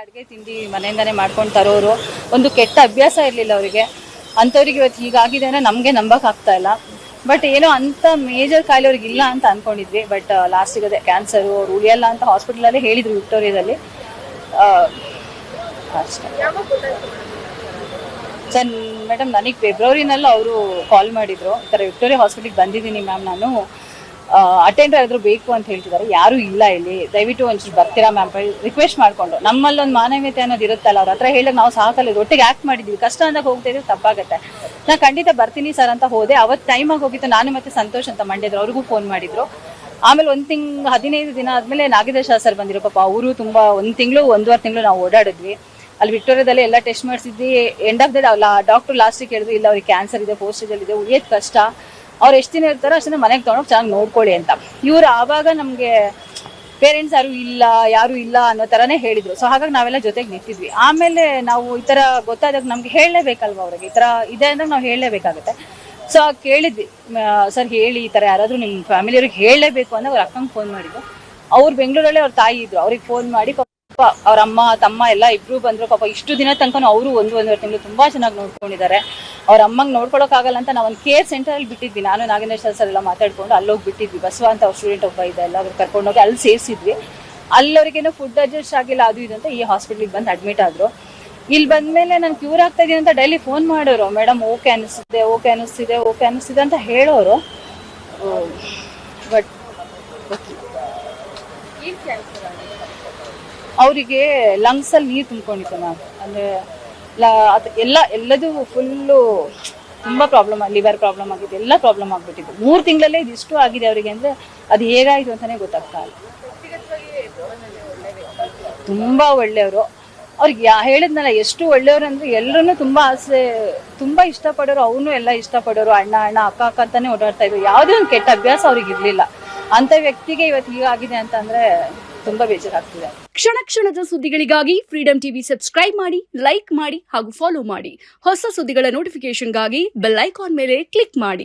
ಅಡುಗೆ ತಿಂಡಿ ಮನೆಯಿಂದಾನೇ ಮಾಡ್ಕೊಂಡು ತರೋರು. ಒಂದು ಕೆಟ್ಟ ಅಭ್ಯಾಸ ಇರಲಿಲ್ಲ ಅವರಿಗೆ. ಅಂಥವ್ರಿಗೆ ಇವತ್ತು ಹೀಗಾಗಿದೆ ಅಂದರೆ ನಮಗೆ ನಂಬಕ್ ಆಗ್ತಾ ಇಲ್ಲ. ಬಟ್ ಏನೋ ಅಂಥ ಮೇಜರ್ ಕಾಯಿಲೆ ಅವ್ರಿಗೆ ಇಲ್ಲ ಅಂತ ಅನ್ಕೊಂಡಿದ್ವಿ. ಬಟ್ ಲಾಸ್ಟಿಗೆ ಅದೇ ಕ್ಯಾನ್ಸರು ಅವ್ರು ಉಳಿಯಲ್ಲ ಅಂತ ಹಾಸ್ಪಿಟಲಲ್ಲೇ ಹೇಳಿದ್ರು ವಿಕ್ಟೋರಿಯಾದಲ್ಲಿ. ಅಷ್ಟೇ ಸರ್. ಮೇಡಮ್ ನನಗೆ ಫೆಬ್ರವರಿನಲ್ಲೂ ಅವರು ಕಾಲ್ ಮಾಡಿದ್ರು, ಈ ಥರ ವಿಕ್ಟೋರಿಯಾ ಹಾಸ್ಪಿಟ್ಲಿಗೆ ಬಂದಿದ್ದೀನಿ ಮ್ಯಾಮ್, ನಾನು ಅಟೆಂಡರ್ ಆದರೂ ಬೇಕು ಅಂತ ಹೇಳ್ತಿದ್ದಾರೆ, ಯಾರೂ ಇಲ್ಲ ಇಲ್ಲಿ, ದಯವಿಟ್ಟು ಒಂಚೂರು ಬರ್ತೀರಾ ಮ್ಯಾಮ್ ರಿಕ್ವೆಸ್ಟ್ ಮಾಡಿಕೊಂಡು. ನಮ್ಮಲ್ಲೊಂದು ಮಾನವೀಯತೆ ಅನ್ನೋದು ಇರುತ್ತಲ್ಲ, ಅವ್ರ ಹತ್ರ ಹೇಳಿದಾಗ ನಾವು ಸಾಕಲ್ಲ, ಒಟ್ಟಿಗೆ ಆ್ಯಕ್ಟ್ ಮಾಡಿದ್ವಿ, ಕಷ್ಟ ಅಂದಾಗ ಹೋಗ್ತಾ ಇದ್ರೆ ತಪ್ಪಾಗುತ್ತೆ. ನಾನು ಖಂಡಿತ ಬರ್ತೀನಿ ಸರ್ ಅಂತ ಹೋದೆ. ಅವತ್ತು ಟೈಮಾಗಿ ಹೋಗಿತ್ತು. ನಾನು ಮತ್ತು ಸಂತೋಷ್ ಅಂತ ಮಂಡ್ಯದ್ರು, ಅವ್ರಿಗೂ ಫೋನ್ ಮಾಡಿದ್ರು. ಆಮೇಲೆ 15 ದಿನ ಆದಮೇಲೆ ನಾಗೇಂದ್ರ ಸರ್ ಬಂದಿರೋ. ಪಾಪ ಅವರು ತುಂಬ 1 ತಿಂಗಳು 1.5 ತಿಂಗಳು ನಾವು ಓಡಾಡಿದ್ವಿ ಅಲ್ಲಿ ವಿಕ್ಟೋರಿಯಾದಲ್ಲಿ. ಎಲ್ಲ ಟೆಸ್ಟ್ ಮಾಡಿಸಿದ್ವಿ. ಎಂಡ್ ಆಫ್ ದ ಡಾಕ್ಟರ್ ಲಾಸ್ಟಿಗೆ ಹೇಳಿದ್ರು, ಇಲ್ಲ ಅವ್ರಿಗೆ ಕ್ಯಾನ್ಸರ್ ಇದೆ, ಫೋರ್ ಸ್ಟೇಜಲ್ಲಿ ಇದೆ, ಉಳಿಯೋದು ಕಷ್ಟ, ಅವ್ರು ಎಷ್ಟು ದಿನ ಇರ್ತಾರೋ ಅಷ್ಟೇ ಮನೆಗೆ ತೊಗೊಂಡೋಗಿ ಚೆನ್ನಾಗಿ ನೋಡ್ಕೊಳ್ಳಿ ಅಂತ. ಇವ್ರು ಆವಾಗ ನಮಗೆ ಪೇರೆಂಟ್ಸ್ ಯಾರು ಇಲ್ಲ ಅನ್ನೋ ಥರನೇ ಹೇಳಿದ್ರು. ಸೊ ಹಾಗಾಗಿ ನಾವೆಲ್ಲ ಜೊತೆಗೆ ನಿಂತಿದ್ವಿ. ಆಮೇಲೆ ನಾವು ಈ ಥರ ಗೊತ್ತಾದಾಗ ನಮ್ಗೆ ಹೇಳಲೇಬೇಕಲ್ವ, ಅವ್ರಿಗೆ ಈ ಥರ ಇದೆ ಅಂದಾಗ ನಾವು ಹೇಳಲೇಬೇಕಾಗುತ್ತೆ. ಸೊ ಕೇಳಿದ್ವಿ, ಸರ್ ಹೇಳಿ, ಈ ಥರ ಯಾರಾದರೂ ನಿಮ್ಮ ಫ್ಯಾಮಿಲಿಯವ್ರಿಗೆ ಹೇಳಲೇಬೇಕು ಅಂತ ಅವ್ರ ಅಕ್ಕಂಗೆ ಫೋನ್ ಮಾಡಿದ್ರು. ಅವ್ರು ಬೆಂಗಳೂರಲ್ಲೇ ಅವ್ರ ತಾಯಿ ಇದ್ರು, ಅವ್ರಿಗೆ ಫೋನ್ ಮಾಡಿ ಪಾಪ ಅವ್ರ ಅಮ್ಮ ತಮ್ಮ ಎಲ್ಲ ಇಬ್ರು ಬಂದ್ರು. ಪಾಪ ಇಷ್ಟು ದಿನ ತನಕ ಅವರು 1.5 ತಿಂಗಳು ತುಂಬಾ ಚೆನ್ನಾಗಿ ನೋಡ್ಕೊಂಡಿದ್ದಾರೆ. ಅವ್ರ ಅಮ್ಮಂಗೆ ನೋಡ್ಕೊಳಕ್ಕಾಗಲ್ಲ ಅಂತ ನಾವು ಒಂದು ಕೇರ್ ಸೆಂಟರಲ್ಲಿ ಬಿಟ್ಟಿದ್ವಿ. ನಾನು ನಾಗೇಂದ್ರ ಸರ್ ಎಲ್ಲ ಮಾತಾಡ್ಕೊಂಡು ಅಲ್ಲೋಗಿ ಬಿಟ್ಟಿದ್ವಿ. ಬಸವ ಅಂತ ಅವ್ರ ಸ್ಟೂಡೆಂಟ್ ಒಬ್ಬ ಇದೆ, ಎಲ್ಲ ಅವ್ರು ಕರ್ಕೊಂಡೋಗಿ ಅಲ್ಲಿ ಸೇರಿಸಿದ್ವಿ. ಅಲ್ಲವ್ರಿಗೇನೋ ಫುಡ್ ಅಡ್ಜಸ್ಟ್ ಆಗಿಲ್ಲ, ಅದು ಇದು ಅಂತ ಈ ಹಾಸ್ಪಿಟ್ಲಿಗೆ ಬಂದು ಅಡ್ಮಿಟ್ ಆದ್ರು. ಇಲ್ಲಿ ಬಂದ್ಮೇಲೆ ನಾನು ಕ್ಯೂರ್ ಆಗ್ತಾ ಇದೀನಿ ಅಂತ ಡೈಲಿ ಫೋನ್ ಮಾಡೋರು. ಮೇಡಮ್ ಓಕೆ ಅನಿಸ್ತಿದೆ ಅಂತ ಹೇಳೋರು. ಬಟ್ ಅವರಿಗೆ ಲಂಗ್ಸಲ್ಲಿ ನೀರು ತುಂಬ್ಕೊಂಡಿತ್ತು ಮ್ಯಾಮ್. ಅಂದರೆ ಎಲ್ಲದೂ ಫುಲ್ಲು ತುಂಬ ಪ್ರಾಬ್ಲಮ್, ಲಿವರ್ ಪ್ರಾಬ್ಲಮ್ ಆಗಿದೆ, ಎಲ್ಲ ಪ್ರಾಬ್ಲಮ್ ಆಗಿಬಿಟ್ಟಿತ್ತು. 3 ತಿಂಗಳಲ್ಲೇ ಇದಿಷ್ಟು ಆಗಿದೆ ಅವರಿಗೆ. ಅಂದರೆ ಅದು ಹೇಗಾಯಿತು ಅಂತಲೇ ಗೊತ್ತಾಗ್ತಾ ಇಲ್ಲ. ತುಂಬ ಒಳ್ಳೆಯವರು. ಅವ್ರಿಗೆ ಹೇಳಿದ್ನಲ್ಲ ಎಷ್ಟು ಒಳ್ಳೆಯವರು ಅಂದರೆ ಎಲ್ಲರೂ ತುಂಬ ಆಸೆ, ತುಂಬ ಇಷ್ಟಪಡೋರು. ಅವನು ಎಲ್ಲ ಇಷ್ಟಪಡೋರು. ಅಣ್ಣ ಅಕ್ಕ ಅಂತಾನೆ ಓಡಾಡ್ತಾ ಇದ್ರು. ಯಾವುದೇ ಒಂದು ಕೆಟ್ಟ ಅಭ್ಯಾಸ ಅವ್ರಿಗೆ ಇರಲಿಲ್ಲ. ಅಂಥ ವ್ಯಕ್ತಿಗೆ ಇವತ್ತು ಹೀಗಾಗಿದೆ ಅಂತಂದರೆ ತುಂಬ ಬೇಜಾರಾಗ್ತಿದೆ. ಕ್ಷಣದ ಸುದ್ದಿಗಳಿಗಾಗಿ ಫ್ರೀಡಂ ಟಿವಿ ಸಬ್ಸ್ಕ್ರೈಬ್ ಮಾಡಿ, ಲೈಕ್ ಮಾಡಿ ಹಾಗೂ ಫಾಲೋ ಮಾಡಿ. ಹೊಸ ಸುದ್ದಿಗಳ ನೋಟಿಫಿಕೇಶನ್ಗಾಗಿ ಬೆಲ್ ಐಕಾನ್ ಮೇಲೆ ಕ್ಲಿಕ್ ಮಾಡಿ.